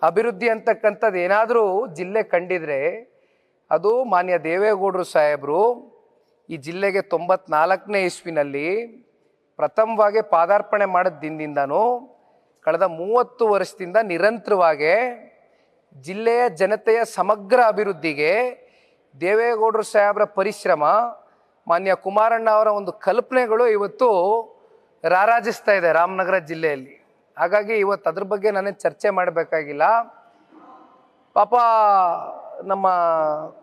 ಅಭಿವೃದ್ಧಿ ಅಂತಕ್ಕಂಥದ್ದು ಏನಾದರೂ ಜಿಲ್ಲೆ ಕಂಡಿದ್ರೆ ಅದು ಮಾನ್ಯ ದೇವೇಗೌಡರು ಸಾಹೇಬರು ಈ ಜಿಲ್ಲೆಗೆ 94ನೇ ಇಸ್ವಿನಲ್ಲಿ ಪ್ರಥಮವಾಗಿ ಪಾದಾರ್ಪಣೆ ಮಾಡಿದ ದಿನದಿಂದನೂ ಕಳೆದ 30 ವರ್ಷದಿಂದ ನಿರಂತರವಾಗಿ ಜಿಲ್ಲೆಯ ಜನತೆಯ ಸಮಗ್ರ ಅಭಿವೃದ್ಧಿಗೆ ದೇವೇಗೌಡರು ಸಾಹೇಬರ ಪರಿಶ್ರಮ, ಮಾನ್ಯ ಕುಮಾರಣ್ಣ ಅವರ ಒಂದು ಕಲ್ಪನೆಗಳು ಇವತ್ತು ರಾರಾಜಿಸ್ತಾ ಇದೆ ರಾಮನಗರ ಜಿಲ್ಲೆಯಲ್ಲಿ. ಹಾಗಾಗಿ ಇವತ್ತು ಅದ್ರ ಬಗ್ಗೆ ನಾನೇನು ಚರ್ಚೆ ಮಾಡಬೇಕಾಗಿಲ್ಲ. ಪಾಪ ನಮ್ಮ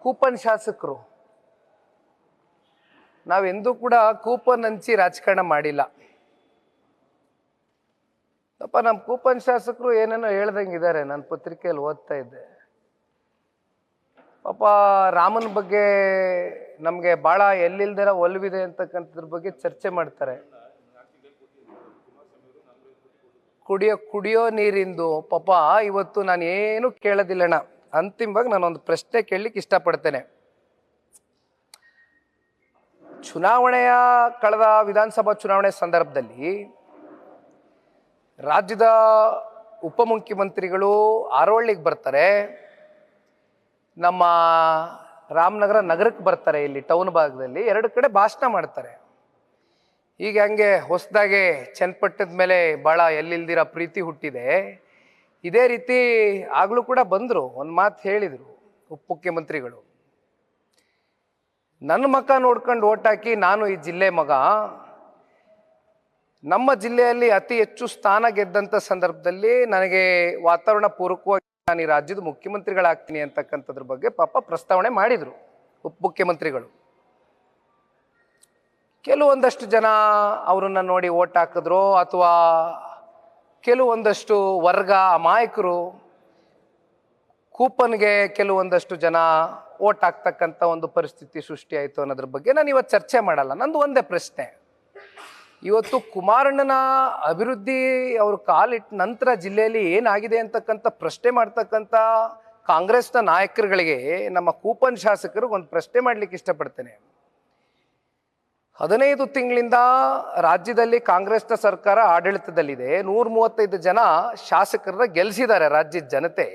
ಕೂಪನ್ ಶಾಸಕರು, ನಾವೆಂದೂ ಕೂಡ ಕೂಪನ್ ಹಂಚಿ ರಾಜಕಾರಣ ಮಾಡಿಲ್ಲ. ಪಾಪ ನಮ್ಮ ಕೂಪನ್ ಶಾಸಕರು ಏನೇನೋ ಹೇಳ್ದಂಗಿದ್ದಾರೆ, ನಾನು ಪತ್ರಿಕೆಯಲ್ಲಿ ಓದ್ತಾ ಇದ್ದೆ. ಪಾಪ ರಾಮನ ಬಗ್ಗೆ ನಮಗೆ ಭಾಳ ಎಲ್ಲಿಲ್ದಿರ ಒಲವಿದೆ ಅಂತಕ್ಕಂಥದ್ರ ಬಗ್ಗೆ ಚರ್ಚೆ ಮಾಡ್ತಾರೆ. ಕುಡಿಯೋ ನೀರಿಂದು ಪಾಪ ಇವತ್ತು ನಾನು ಏನು ಕೇಳೋದಿಲ್ಲಣ್ಣ. ಅಂತಿಮವಾಗಿ ನಾನೊಂದು ಪ್ರಶ್ನೆ ಕೇಳಲಿಕ್ಕೆ ಇಷ್ಟಪಡ್ತೇನೆ. ಕಳೆದ ವಿಧಾನಸಭಾ ಚುನಾವಣೆ ಸಂದರ್ಭದಲ್ಲಿ ರಾಜ್ಯದ ಉಪಮುಖ್ಯಮಂತ್ರಿಗಳು ಆರೋಳಿಗೆ ಬರ್ತಾರೆ, ನಮ್ಮ ರಾಮನಗರ ನಗರಕ್ಕೆ ಬರ್ತಾರೆ, ಇಲ್ಲಿ ಟೌನ್ ಭಾಗದಲ್ಲಿ 2 ಕಡೆ ಭಾಷಣ ಮಾಡ್ತಾರೆ. ಈಗ ಹಂಗೆ ಹೊಸದಾಗೆ ಚನ್ನಪಟ್ಟಣದ ಮೇಲೆ ಭಾಳ ಎಲ್ಲಿಲ್ದಿರ ಪ್ರೀತಿ ಹುಟ್ಟಿದೆ. ಇದೇ ರೀತಿ ಆಗಲೂ ಕೂಡ ಬಂದರು, ಒಂದು ಮಾತು ಹೇಳಿದರು ಉಪಮುಖ್ಯಮಂತ್ರಿಗಳು, ನನ್ನ ಮಕ್ಕ ನೋಡ್ಕೊಂಡು ಓಟ್ ಹಾಕಿ, ನಾನು ಈ ಜಿಲ್ಲೆ ಮಗ, ನಮ್ಮ ಜಿಲ್ಲೆಯಲ್ಲಿ ಅತಿ ಹೆಚ್ಚು ಸ್ಥಾನ ಗೆದ್ದಂಥ ಸಂದರ್ಭದಲ್ಲಿ ನನಗೆ ವಾತಾವರಣ ಪೂರ್ವಕವಾಗಿ ನಾನು ಈ ರಾಜ್ಯದ ಮುಖ್ಯಮಂತ್ರಿಗಳಾಗ್ತೀನಿ ಅಂತಕ್ಕಂಥದ್ರ ಬಗ್ಗೆ ಪಾಪ ಪ್ರಸ್ತಾವನೆ ಮಾಡಿದರು ಉಪಮುಖ್ಯಮಂತ್ರಿಗಳು. ಕೆಲವೊಂದಷ್ಟು ಜನ ಅವರನ್ನು ನೋಡಿ ಓಟ್ ಹಾಕಿದ್ರು, ಅಥವಾ ಕೆಲವೊಂದಷ್ಟು ವರ್ಗ ಅಮಾಯಕರು ಕೂಪನ್ಗೆ ಕೆಲವೊಂದಷ್ಟು ಜನ ಓಟ್ ಹಾಕ್ತಕ್ಕಂಥ ಒಂದು ಪರಿಸ್ಥಿತಿ ಸೃಷ್ಟಿಯಾಯಿತು ಅನ್ನೋದ್ರ ಬಗ್ಗೆ ನಾನು ಇವತ್ತು ಚರ್ಚೆ ಮಾಡಲ್ಲ. ನಂದು ಒಂದೇ ಪ್ರಶ್ನೆ, ಇವತ್ತು ಕುಮಾರಣ್ಣನ ಅಭಿವೃದ್ಧಿ ಅವರು ಕಾಲಿಟ್ಟ ನಂತರ ಜಿಲ್ಲೆಯಲ್ಲಿ ಏನಾಗಿದೆ ಅಂತಕ್ಕಂಥ ಪ್ರಶ್ನೆ ಮಾಡ್ತಕ್ಕಂಥ ಕಾಂಗ್ರೆಸ್ನ ನಾಯಕರುಗಳಿಗೆ ನಮ್ಮ ಕೂಪನ್ ಶಾಸಕರಿಗೆ ಒಂದು ಪ್ರಶ್ನೆ ಮಾಡಲಿಕ್ಕೆ ಇಷ್ಟಪಡ್ತೇನೆ. 15 ತಿಂಗಳಿಂದ ರಾಜ್ಯದಲ್ಲಿ ಕಾಂಗ್ರೆಸ್ನ ಸರ್ಕಾರ ಆಡಳಿತದಲ್ಲಿದೆ. 135 ಜನ ಶಾಸಕರನ್ನ ಗೆಲ್ಲಿಸಿದ್ದಾರೆ ರಾಜ್ಯದ ಜನತೆ,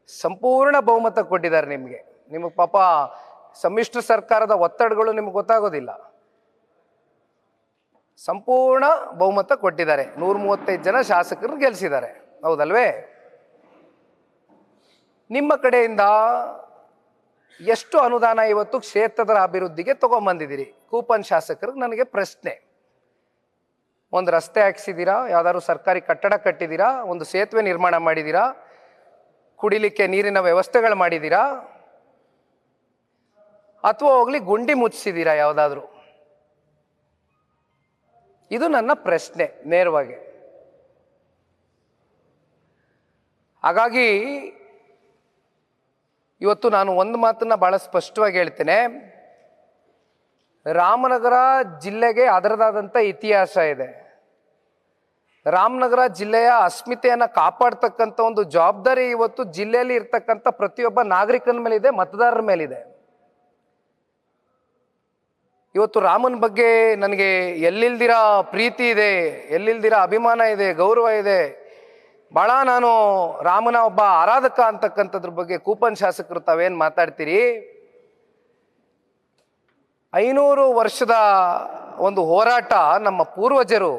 ಸಂಪೂರ್ಣ ಬಹುಮತ ಕೊಟ್ಟಿದ್ದಾರೆ ನಿಮಗೆ ಪಾಪ ಸಮ್ಮಿಶ್ರ ಸರ್ಕಾರದ ಒತ್ತಡಗಳು ನಿಮ್ಗೆ ಗೊತ್ತಾಗೋದಿಲ್ಲ. ಸಂಪೂರ್ಣ ಬಹುಮತ ಕೊಟ್ಟಿದ್ದಾರೆ, 135 ಜನ ಶಾಸಕರನ್ನ ಗೆಲ್ಲಿಸಿದ್ದಾರೆ, ಹೌದಲ್ವೇ? ನಿಮ್ಮ ಕಡೆಯಿಂದ ಎಷ್ಟು ಅನುದಾನ ಇವತ್ತು ಕ್ಷೇತ್ರದ ಅಭಿವೃದ್ಧಿಗೆ ತಗೊಂಬಂದಿದ್ದೀರಿ? ಕೂಪನ್ ಶಾಸಕರಿಗೆ ನನಗೆ ಪ್ರಶ್ನೆ. ಒಂದು ರಸ್ತೆ ಹಾಕ್ಸಿದ್ದೀರಾ? ಯಾವ್ದಾದ್ರು ಸರ್ಕಾರಿ ಕಟ್ಟಡ ಕಟ್ಟಿದ್ದೀರಾ? ಒಂದು ಸೇತುವೆ ನಿರ್ಮಾಣ ಮಾಡಿದ್ದೀರಾ? ಕುಡಿಲಿಕ್ಕೆ ನೀರಿನ ವ್ಯವಸ್ಥೆಗಳು ಮಾಡಿದ್ದೀರಾ? ಅಥವಾ ಹೋಗ್ಲಿ ಗುಂಡಿ ಮುಚ್ಚಿಸಿದ್ದೀರಾ ಯಾವುದಾದ್ರೂ? ಇದು ನನ್ನ ಪ್ರಶ್ನೆ ನೇರವಾಗಿ. ಹಾಗಾಗಿ ಇವತ್ತು ನಾನು ಒಂದು ಮಾತನ್ನ ಬಹಳ ಸ್ಪಷ್ಟವಾಗಿ ಹೇಳ್ತೇನೆ, ರಾಮನಗರ ಜಿಲ್ಲೆಗೆ ಅದರದಾದಂಥ ಇತಿಹಾಸ ಇದೆ. ರಾಮನಗರ ಜಿಲ್ಲೆಯ ಅಸ್ಮಿತೆಯನ್ನು ಕಾಪಾಡ್ತಕ್ಕಂಥ ಒಂದು ಜವಾಬ್ದಾರಿ ಇವತ್ತು ಜಿಲ್ಲೆಯಲ್ಲಿ ಇರ್ತಕ್ಕಂಥ ಪ್ರತಿಯೊಬ್ಬ ನಾಗರಿಕನ ಮೇಲಿದೆ, ಮತದಾರರ ಮೇಲಿದೆ. ಇವತ್ತು ರಾಮನ ಬಗ್ಗೆ ನನಗೆ ಎಲ್ಲಿಲ್ದಿರ ಪ್ರೀತಿ ಇದೆ, ಎಲ್ಲಿಲ್ದಿರ ಅಭಿಮಾನ ಇದೆ, ಗೌರವ ಇದೆ. ಭಾಳ ನಾನು ರಾಮನ ಒಬ್ಬ ಆರಾಧಕ ಅಂತಕ್ಕಂಥದ್ರ ಬಗ್ಗೆ ಕೂಪನ್ ಶಾಸಕರು ತಾವೇನು ಮಾತಾಡ್ತೀರಿ? 500 ವರ್ಷದ ಒಂದು ಹೋರಾಟ ನಮ್ಮ ಪೂರ್ವಜರು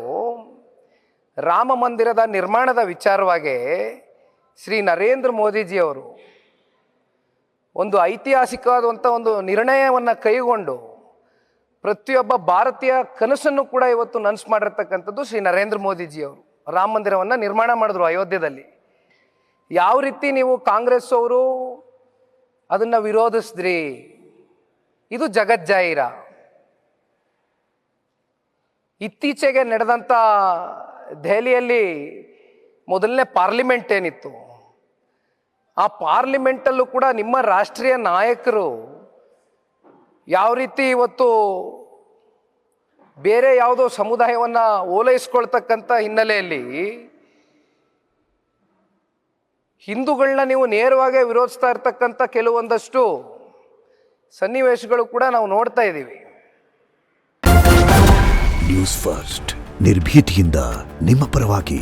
ರಾಮ ಮಂದಿರದ ನಿರ್ಮಾಣದ ವಿಚಾರವಾಗಿ ಶ್ರೀ ನರೇಂದ್ರ ಮೋದಿಜಿಯವರು ಒಂದು ಐತಿಹಾಸಿಕವಾದಂಥ ಒಂದು ನಿರ್ಣಯವನ್ನು ಕೈಗೊಂಡು ಪ್ರತಿಯೊಬ್ಬ ಭಾರತೀಯ ಕನಸನ್ನು ಕೂಡ ಇವತ್ತು ನನಸು ಮಾಡಿರ್ತಕ್ಕಂಥದ್ದು ಶ್ರೀ ನರೇಂದ್ರ ಮೋದಿಜಿಯವರು. ರಾಮ ಮಂದಿರವನ್ನು ನಿರ್ಮಾಣ ಮಾಡಿದ್ರು ಅಯೋಧ್ಯದಲ್ಲಿ. ಯಾವ ರೀತಿ ನೀವು ಕಾಂಗ್ರೆಸ್ ಅವರು ಅದನ್ನು ವಿರೋಧಿಸಿದ್ರಿ, ಇದು ಜಗಜ್ಜಾಹಿರ. ಇತ್ತೀಚೆಗೆ ನಡೆದಂಥ ದೆಹಲಿಯಲ್ಲಿ ಮೊದಲನೇ ಪಾರ್ಲಿಮೆಂಟ್ ಏನಿತ್ತು, ಆ ಪಾರ್ಲಿಮೆಂಟಲ್ಲೂ ಕೂಡ ನಿಮ್ಮ ರಾಷ್ಟ್ರೀಯ ನಾಯಕರು ಯಾವ ರೀತಿ ಇವತ್ತು ಬೇರೆ ಯಾವುದೋ ಸಮುದಾಯವನ್ನು ಓಲೈಸ್ಕೊಳ್ತಕ್ಕಂಥ ಹಿನ್ನೆಲೆಯಲ್ಲಿ ಹಿಂದೂಗಳನ್ನ ನೀವು ನೇರವಾಗಿ ವಿರೋಧಿಸ್ತಾ ಇರ್ತಕ್ಕಂಥ ಕೆಲವೊಂದಷ್ಟು ಸನ್ನಿವೇಶಗಳು ಕೂಡ ನಾವು ನೋಡ್ತಾ ಇದ್ದೀವಿ. ನ್ಯೂಸ್ ಫಸ್ಟ್ ನಿರ್ಭೀತಿಯಿಂದ ನಿಮ್ಮ ಪರವಾಗಿ.